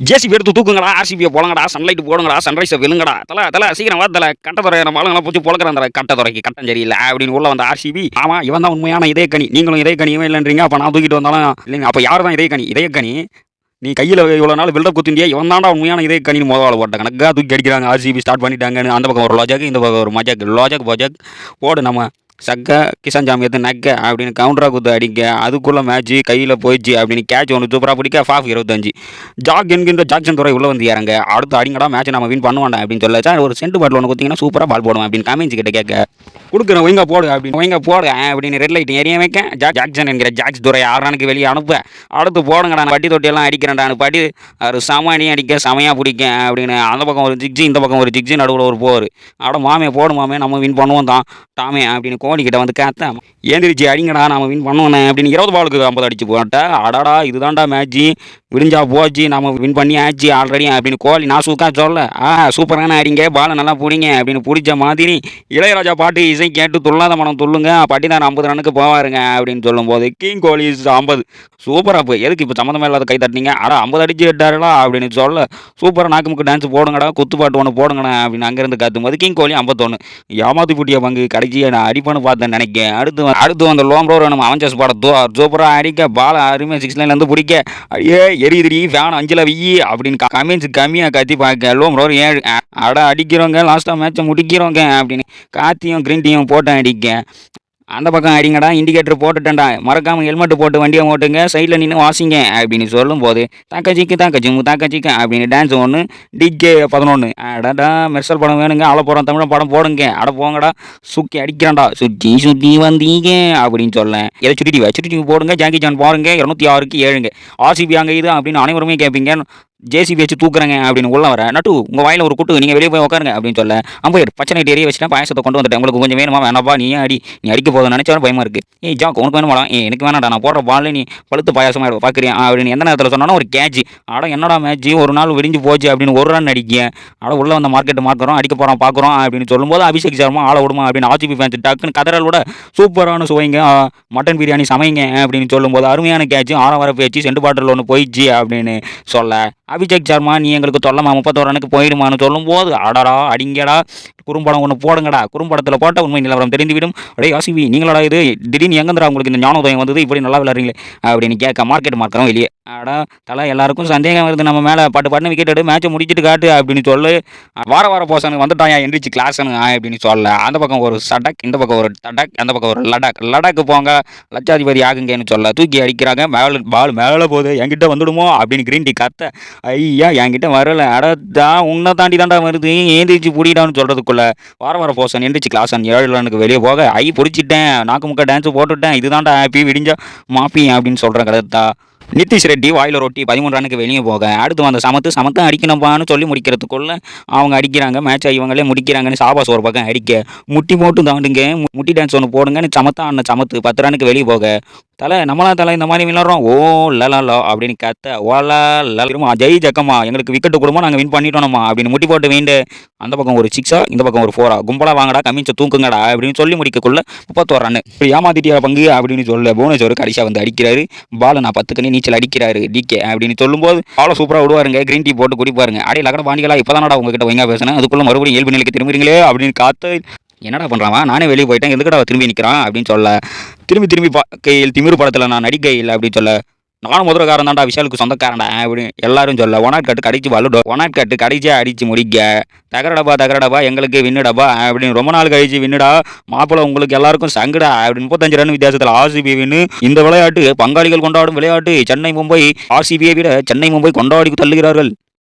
JCB எடுத்து தூக்குங்கடா, ஆர்சிபியை போலங்கடா, sunlight போடுங்கடா, சன்ரைஸை வெல்லுங்கடா, தல சீக்கிரம் வா தல, கட்டத்துறை நம்ம ஆளுங்களை பிடிச்சி பொழக்கிறான் தல, கட்டத்துறைக்கு கட்டம் சரியில்லை அப்படின்னு உள்ள வந்த ஆர்சிபி. ஆமா இவன் தான் உண்மையான இதயக்கனி, நீங்களும் இதயக்கனியவே இல்லைன்றீங்க. அப்போ நான் தூக்கிட்டு வந்தாலும் இல்லைங்க, அப்போ யார் தான் இதயக்கனி? நீ கையில் இவ்வளோ நாள் பில்டப் குத்திண்டியா, இவன் தாண்டா உண்மையான இதயக்கணின்னு முதல்ல போட்ட கணக்காக தூக்கி அடிக்கிறாங்க. ஆர்சிபி ஸ்டார்ட் பண்ணிட்டாங்கன்னு அந்த பக்கம் ஒரு லாஜாக், இந்த பக்கம் ஒரு லாஜாக் போடு நம்ம சக்க கிஷன் ஜாமியத்தை நக்க அப்படின்னு கவுண்டராக குத்து அடிக்க, அதுக்குள்ளே மேட்ச்சு கையில் போயிடுச்சு அப்படின்னு கேட்ச் ஒன்று சூப்பராக பிடிக்க ஃபாஃப் 25. ஜாக் என்கின்ற ஜாக்சன் துறை உள்ளே வந்து இறங்க, அடுத்து அடிங்கடா மேட்ச்சை நம்ம வின் பண்ணுவாண்டா அப்படின்னு சொல்ல, சார் ஒரு சென்ட் பாட்டில் ஒன்று குத்திங்கன்னா சூப்பராக பால் போடுவோம் அப்படின்னு கமெண்ட்ஸ் கிட்ட கேட்க, கொடுக்குறேன் ஒய்ங்க போடு அப்படின்னு ரெட் லைட் எரிய வைக்க, ஜாக்சன் என்கிற ஜாக்ஸ் துறை 6 ரனுக்கு வெளியே அனுப்ப, அடுத்து போடுங்கடா பட்டி தொட்டியெல்லாம் அடிக்கிறேன்டான்னு பட்டி ஒரு சமானியும் அடிக்க சமையாக பிடிக்க அப்படின்னு அந்த பக்கம் ஒரு ஜிக்ஜி, இந்த பக்கம் ஒரு ஜிக்ஜி, நடுவில் ஒரு போர். மாமே போடு மாமே நம்ம வின் பண்ணுவோம் தான் டாமே அப்படின்னு கோலிக்கிட்ட வந்து கேத்த, ஏந்திரிச்சு அடிங்கடா நம்ம வின் பண்ணுவோண்ணே அப்படின்னு 20 பாலுக்கு 50 அடிச்சு போட்டேன். அடாடா இதுதான்டா மேட்ச்சு, விடிஞ்சா போச்சு நம்ம வின் பண்ணி ஆச்சு ஆல்ரெடி அப்படின்னு கோலி நான் சூக்கா சொல்ல, சூப்பரான அடிங்க பாலை நல்லா பிடிங்க அப்படின்னு பிடிச்ச மாதிரி இளையராஜா பாட்டு இசை கேட்டு துள்ளாத மனம் துள்ளுங்க, பட்டிதார் 50 ரனுக்கு போவாருங்க அப்படின்னு சொல்லும்போது கிங் கோலி 50 சூப்பராக போய் எதுக்கு இப்போ சம்மந்தமே இல்லாத கை தட்டினீங்க, 50 அடிச்சு எட்டாருடா அப்படின்னு சொல்ல, சூப்பராக நாக்குமுக்கு டான்ஸ் போடுங்கடா, குத்துப்பாட்டு ஒன்று போடுங்கடா அப்படின்னு அங்கேருந்து கத்தும்போது கிங் கோலி 51 ஏமாத்தி பூட்டிய பங்கு கடைசி நான் அடிப்பேன்னு பார்த்தேன் நினைக்கேன். அடுத்து வந்த லோம்ரோ நம்ம அவஞ்சஸ் பாட சூப்பராக அடிக்க, பாலை அருமையாக 6 லைன்லேருந்து பிடிக்க, ஐயே எரியுதிரி ஃபேன் 5ல் வெய்யி அப்படின்னு கமெண்ட்ஸ் கம்மியாக கத்தி பார்க்க, லோம்ரோ 7 அடிக்கிறவங்க லாஸ்ட்டாக மேட்சை முடிக்கிறவங்க அப்படின்னு காத்தியும் கிரீன் டீயும் போட்டு அடிக்க, அந்த பக்கம் அடிங்கடா இண்டிகேட்டர் போட்டுட்டேன்டா, மறக்காமல் ஹெல்மெட் போட்டு வண்டியை ஓட்டுங்க, சைடில் நின்று வாசிங்க அப்படின்னு சொல்லும்போது தாக்கச்சிக்கு அப்படின்னு டான்ஸ் ஒன்று டிகே 11 அடடா மெர்சல் படம் வேணுங்க, போகிறோம் தமிழ் படம் போடுங்க, போங்கடா சுக்கி அடிக்கிறான்டா சுற்றி வந்தீங்க அப்படின்னு சொல்ல, எதை சுட்டி போடுங்க, ஜாக்கி ஜான் பாருங்க 206க்கு 7 ஆர்சிபி அங்கே இது அப்படின்னு அனைவருமே கேட்பீங்க. ஜேசிபி வச்சு தூக்குறாங்க அப்படின்னு உள்ள வர, நட்டு உங்கள் வாயில் ஒரு குட்டு நீங்கள் வெளியே போய் உட்காருங்க அப்படின்னு சொல்ல, அம்பையர் பச்சை நைட்டு எரிய வச்சுட்டா பாயசத்தை கொண்டு வந்துட்டேன், உங்களுக்கு கொஞ்சம் வேணுமா வேணாப்பா நீ அடிக்க போதும் நினச்சாலும் பயமாக இருக்குது, ஜாக் உனக்கு வேணுமாடா, எனக்கு வேணாடா நான் போடுற பால் நீ பழுத்து பாயாசமாக பார்க்குறேன் அப்படின்னு எந்த நேரத்தில் சொன்னாலும் ஒரு கேட்ச், என்னடா மேட்ச்சு ஒரு நாள் விரிஞ்சு போச்சு அப்படின்னு ஒரு ரன் அடிக்க, உள்ளே வந்த மார்க்கெட்டு மார்க்கிறோம் அடிக்க போகிறோம் பார்க்குறோம் அப்படின்னு சொல்லும்போது அபிஷேக் சர்மா ஆளை விடுமா அப்படின்னு ஆர்சிபி ஃபேன்ஸ் டக்குன்னு கதறலோட சூப்பரான சுவைங்க மட்டன் பிரியாணி சமைங்க அப்படின்னு சொல்லும்போது அருமையான கேட்ச் 6 வர பேச்சு சென்ட் பாட்டில் ஒன்று போயிடுச்சு அப்படின்னு சொல்ல, அபிஷேக் சர்மா நீ எங்களுக்கு சொல்லமா 31 ரனுக்கு போயிடுமான்னு சொல்லும்போது, அடடா அடிங்கடா குறும்படம் ஒன்று போடுங்கடா, குறும்படத்தில் போட்ட உண்மை நிலவரம் தெரிந்துவிடும், ஆர்சிபி நீங்களோட இது திடீர்னு எங்கேந்திரா உங்களுக்கு இந்த ஞானோதயம் வந்தது, இப்படி நல்லா விளையாடுறீங்களே அப்படின்னு கேட்க மார்க்கெட் மார்க்கிறோம் வெளியே, தலை எல்லாருக்கும் சந்தேகம் வருது நம்ம மேலே, பாட்டு விக்கெட் எடு மேட்சை முடிச்சுட்டு காட்டு அப்படின்னு சொல்லு, வார போசனுக்கு வந்துட்டாயா எந்திரிச்சு கிளாஸ்னு அப்படின்னு சொல்ல, அந்த பக்கம் ஒரு சடக், இந்த பக்கம் ஒரு தடக், அந்த பக்கம் ஒரு லடாக்கு போங்க லட்சாதிபதி ஆகுங்கன்னு சொல்ல, தூக்கி அடிக்கிறாங்க, பால் மேலே போகுது என்கிட்ட வந்துடுமோ அப்படின்னு கிரீன் டீ கத்த, ஐயா என்கிட்ட வரல, உன்னை தாண்டி தாண்டா வருது ஏந்திரிச்சு புடிடான்னு சொல்கிறதுக்குள்ள வார போசன் எந்திரிச்சு கிளாஸ் 7 ரனுக்கு வெளியே போக, பிடிச்சிட்டேன் நாக்கு முக்க டான்ஸ் போட்டுவிட்டேன் இதுதான்டா ஹாப்பி விடிஞ்சா மாப்பி அப்படின்னு சொல்கிறேன் கரெக்டா. நிதிஷ் ரெட்டி வாயில் ரொட்டி 13 ரனுக்கு வெளியே போக, அடுத்து வந்த சமத்து அடிக்கணும்பான்னு சொல்லி முடிக்கிறதுக்குள்ள அவங்க அடிக்கிறாங்க, மேட்சை இவங்களே முடிக்கிறாங்கன்னு சாபாஸ் ஒரு பக்கம் அடிக்க, முட்டி போட்டு தாண்டுங்க முட்டி டான்ஸ் ஒன்று போடுங்கன்னு சமத்து 10 ரனுக்கு வெளியே போக, தலை இந்த மாதிரி விளாட்றோம் ஓ லலா அப்படின்னு கத்த ஓலா லமா ஜெய் ஜக்கம்மா எங்களுக்கு விக்கெட்டு கொடுமா நாங்கள் வின் பண்ணிட்டோம்மா அப்படின்னு முட்டி போட்டு வீண்டு, அந்த பக்கம் ஒரு 6 இந்த பக்கம் ஒரு 4 கும்பலாக வாங்கடா கம்மிச்ச தூக்குங்கடா அப்படின்னு சொல்லி முடிக்கக்குள்ள 31 ரன் இப்படி ஏமாத்திட்டியா பங்கு அப்படின்னு சொல்ல, புவனேஸ்வர் கடைசியாக வந்து அடிக்கிறாரு, பால் நான் 10 கண்ணி நீச்சல் அடிக்கிறாரு டிகே அப்படின்னு சொல்லும்போது அவ்வளோ சூப்பராக விடுவாருங்க, கிரீன் டீ போட்டு குடிப்பாருங்க, லக்கட பாண்டிகளா இப்போ தானடா உங்ககிட்ட ஒய்ங்கா பேசுனேன் அதுக்குள்ளே மறுபடியும் இயல்பு நிலைக்கு திரும்புறீங்களே அப்படின்னு காத்து, என்னடா பண்ணுறான் நானே வெளியே போயிட்டேன் எதுக்கடா திரும்பி நிற்கிறான் அப்படின்னு சொல்ல, திரும்பி கையில் திமிரு படத்தில் நான் நடிக்கையில் அப்படின்னு சொல்ல, நானும் முதல்காரன் தான்டா விஷாலுக்கு சொந்தக்காரன்டா அப்படின்னு எல்லாரும் சொல்ல, ஒனாட் கடிச்சு வாழு ஒனாட் கடிச்சே அடிச்சு முடிக்க, தகரடப்பா எங்களுக்கு வின்னுடப்பா அப்படின்னு ரொம்ப நாள் கழிச்சு வின்னுடா மாப்பிள்ள உங்களுக்கு எல்லாருக்கும் சங்குடா அப்படின்னு 35 ரன் வித்தியாசத்தில் ஆர்சிபி வின்னு. இந்த விளையாட்டு பங்காளிகள் கொண்டாடும் விளையாட்டு, சென்னை மும்பை ஆர்சிபியை விட சென்னை மும்பை கொண்டாடி தள்ளுகிறார்கள்.